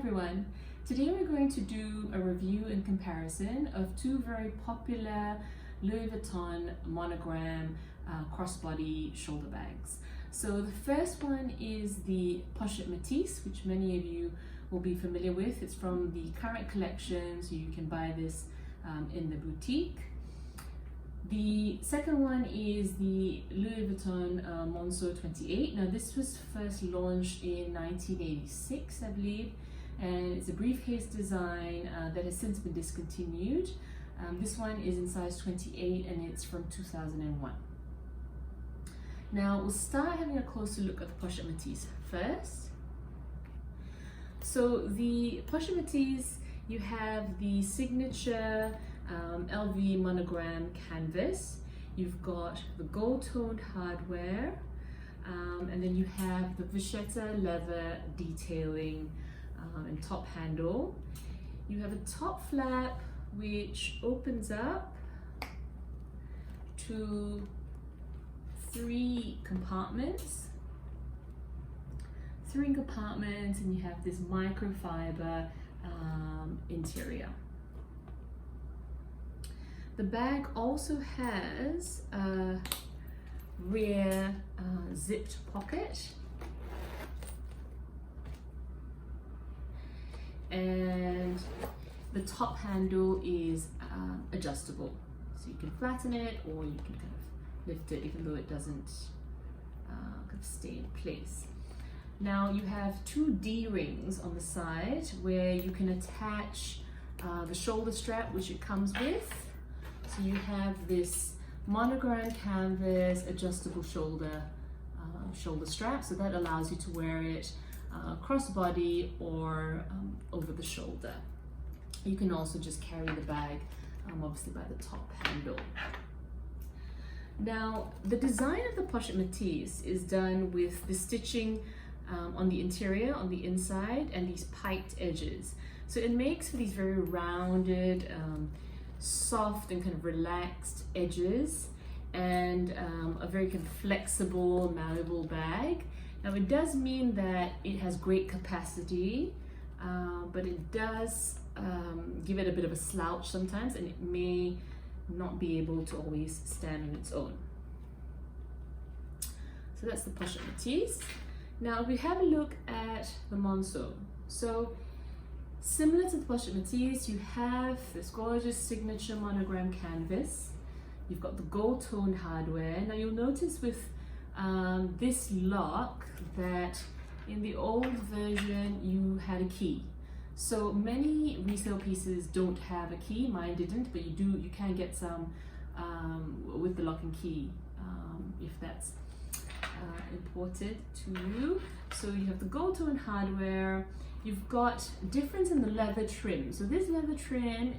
everyone. Today we're going to do a review and comparison of two very popular Louis Vuitton monogram crossbody shoulder bags. So the first one is the Pochette Métis, which many of you will be familiar with. It's from the current collection, so you can buy this in the boutique. The second one is the Louis Vuitton Monceau 28. Now this was first launched in 1986, I believe, and it's a briefcase design that has since been discontinued. This one is in size 28 and it's from 2001. Now we'll start having a closer look at the Pochette Métis first. So the Pochette Métis, you have the signature LV monogram canvas. You've got the gold-toned hardware, and then you have the Vachetta leather detailing and top handle. You have a top flap which opens up to 3 compartments. And you have this microfiber interior. The bag also has a rear zipped pocket, and the top handle is adjustable, so you can flatten it or you can kind of lift it, even though it doesn't kind of stay in place. Now you have 2 D-rings on the side where you can attach the shoulder strap, which it comes with. So you have this monogram canvas adjustable shoulder strap, so that allows you to wear it crossbody or over the shoulder. You can also just carry the bag obviously by the top handle. Now the design of the Pochette Métis is done with the stitching on the interior, on the inside, and these piked edges. So it makes for these very rounded, soft and kind of relaxed edges, and a very kind of flexible, malleable bag. Now it does mean that it has great capacity, but it does give it a bit of a slouch sometimes, and it may not be able to always stand on its own. So that's the Pochette Métis. Now we have a look at the Monceau. So similar to the Pochette Métis, you have this gorgeous signature monogram canvas. You've got the gold-toned hardware. Now you'll notice with this lock that in the old version you had a key. So many resale pieces don't have a key. Mine didn't, but you can get some with the lock and key if that's imported to you. So you have the gold-toned hardware. You've got difference in the leather trim. So this leather trim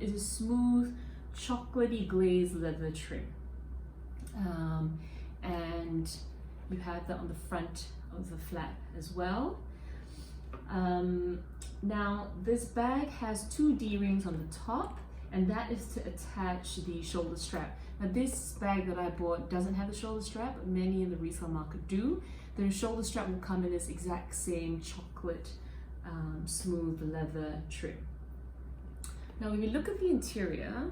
is a smooth, chocolatey glazed leather trim. And you have that on the front of the flap as well. Now this bag has 2 D-rings on the top, and that is to attach the shoulder strap. Now this bag that I bought doesn't have the shoulder strap, but many in the resale market do. The shoulder strap will come in this exact same chocolate smooth leather trim. Now when you look at the interior,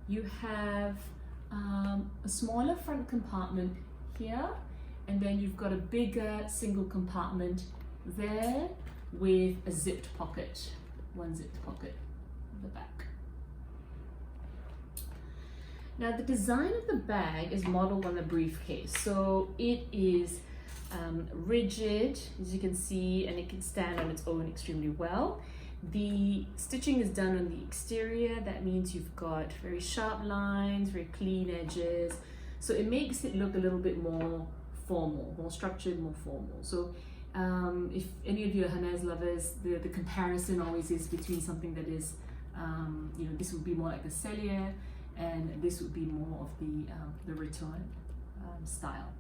you have a smaller front compartment here, and then you've got a bigger single compartment there with a zipped pocket, one zipped pocket at the back. Now the design of the bag is modeled on a briefcase, so it is rigid, as you can see, and it can stand on its own extremely well. The stitching is done on the exterior. That means you've got very sharp lines, very clean edges, so it makes it look a little bit more formal, more structured, more formal. So if any of you are Hermes lovers, the comparison always is between something that is, this would be more like a Cellier, and this would be more of the return style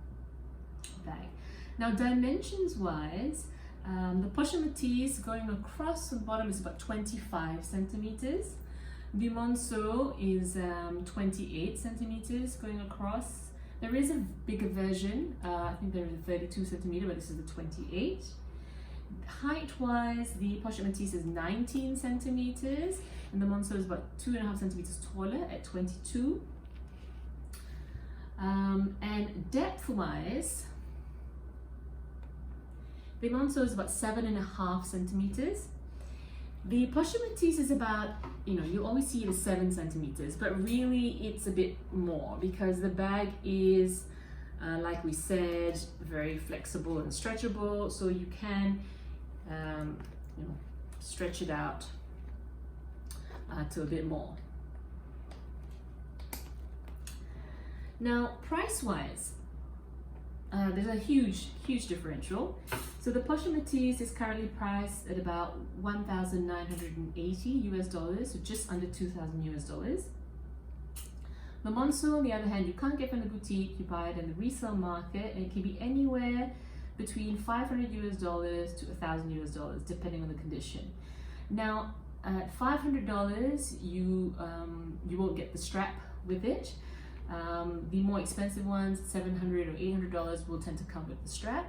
bag. Now dimensions wise, the Pochette Métis going across the bottom is about 25 centimeters. The Monceau is 28 centimeters going across. There is a bigger version, I think there is a 32 centimeter, but this is the 28. height-wise, the Pochette Métis is 19 centimeters, and the Monceau is about 2.5 centimeters taller at 22. And depth-wise, the Monceau is about 7.5 centimeters. The Pochette Métis is about, you always see it as 7 centimeters, but really it's a bit more because the bag is, like we said, very flexible and stretchable, so you can, stretch it out to a bit more. Now, price-wise, there's a huge differential. So the Pochette Métis is currently priced at about $1,980 US, so just under 2,000 US dollars. The Monceau, on the other hand, you can't get from the boutique, you buy it in the resale market, and it can be anywhere between 500 US dollars to 1,000 US dollars, depending on the condition. Now, at $500, you won't get the strap with it. The more expensive ones, $700 or $800, will tend to come with the strap.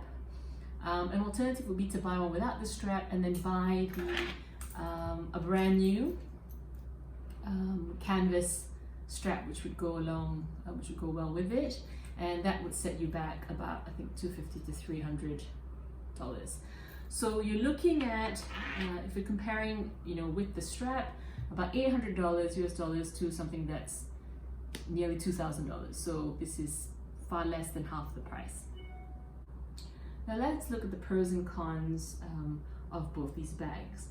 An alternative would be to buy one without the strap and then buy a brand new canvas strap, which would go well with it, and that would set you back about, I think, $250 to $300. So you're looking at, if you're comparing, with the strap, about $800 US dollars to something that's nearly $2,000. So this is far less than half the price. Now let's look at the pros and cons of both these bags.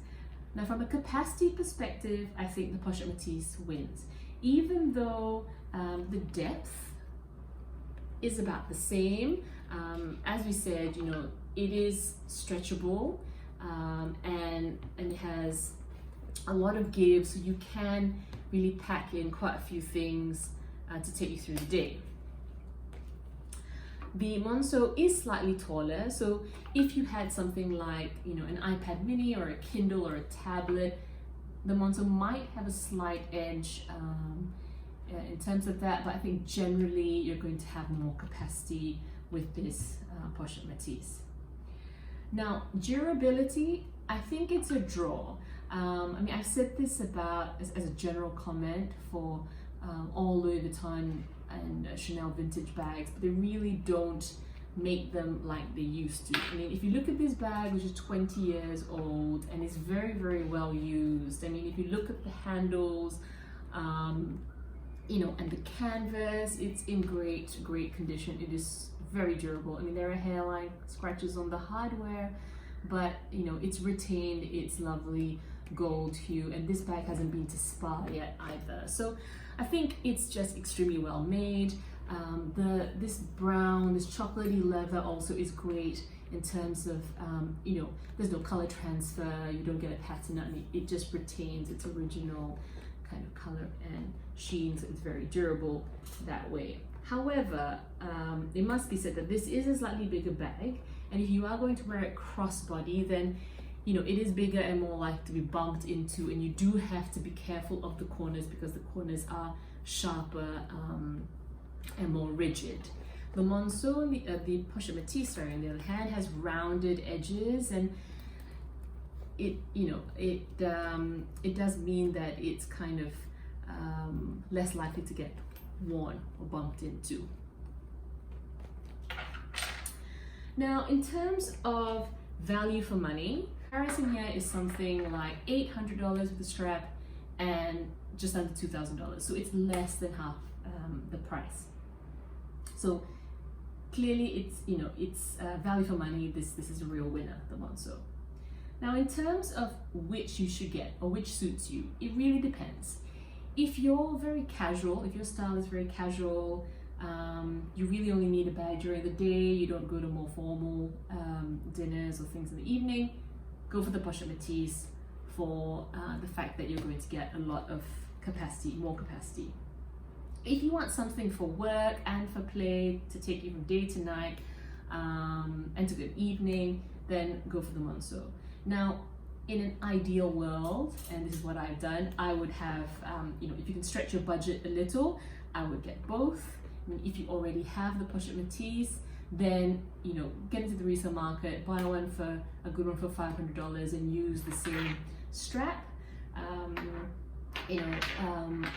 Now, from a capacity perspective, I think the Pochette Métis wins. Even though the depth is about the same, as we said, it is stretchable and it has a lot of give, so you can really pack in quite a few things to take you through the day. The Monceau is slightly taller, so if you had something like, an iPad mini or a Kindle or a tablet, the Monceau might have a slight edge in terms of that, but I think generally you're going to have more capacity with this Pochette Métis. Now, durability, I think it's a draw. I've said this as a general comment for all Louis Vuitton and Chanel vintage bags, but they really don't make them like they used to. If you look at this bag, which is 20 years old and is very, very well used. If you look at the handles, and the canvas, it's in great condition. It is very durable. There are hairline scratches on the hardware, but it's retained its lovely gold hue, and this bag hasn't been to spa yet either. So I think it's just extremely well made. This chocolatey leather also is great in terms of, there's no color transfer, you don't get a patina, and it just retains its original kind of color and sheen, so it's very durable that way. However, it must be said that this is a slightly bigger bag, and if you are going to wear it crossbody, then it is bigger and more likely to be bumped into, and you do have to be careful of the corners because the corners are sharper and more rigid. The Monceau, the Pochette Métis, on the other hand, has rounded edges, and it does mean that it's kind of less likely to get worn or bumped into. Now, in terms of value for money, comparison here is something like $800 with the strap and just under $2,000. So it's less than half the price. So clearly, it's value for money. This is a real winner, the Monceau. Now, in terms of which you should get or which suits you, it really depends. If you're very casual, if your style is very casual, you really only need a bag during the day, you don't go to more formal dinners or things in the evening, go for the Pochette Métis for the fact that you're going to get a lot of capacity, more capacity. If you want something for work and for play to take you from day to night and to the evening, then go for the Monceau. Now, in an ideal world, and this is what I've done, I would have, if you can stretch your budget a little, I would get both. If you already have the Pochette Métis, then get into the resale market, buy one for a good one for $500 and use the same strap.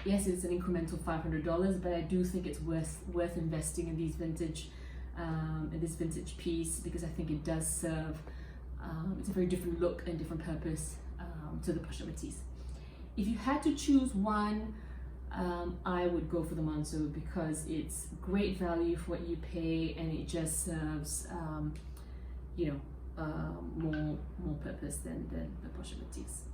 Yes, it's an incremental $500, but I do think it's worth investing in these vintage in this vintage piece, because I think it does serve it's a very different look and different purpose to the Pochette Métis. If you had to choose one, I would go for the Monceau, because it's great value for what you pay, and it just serves more purpose than the Pochette Métis.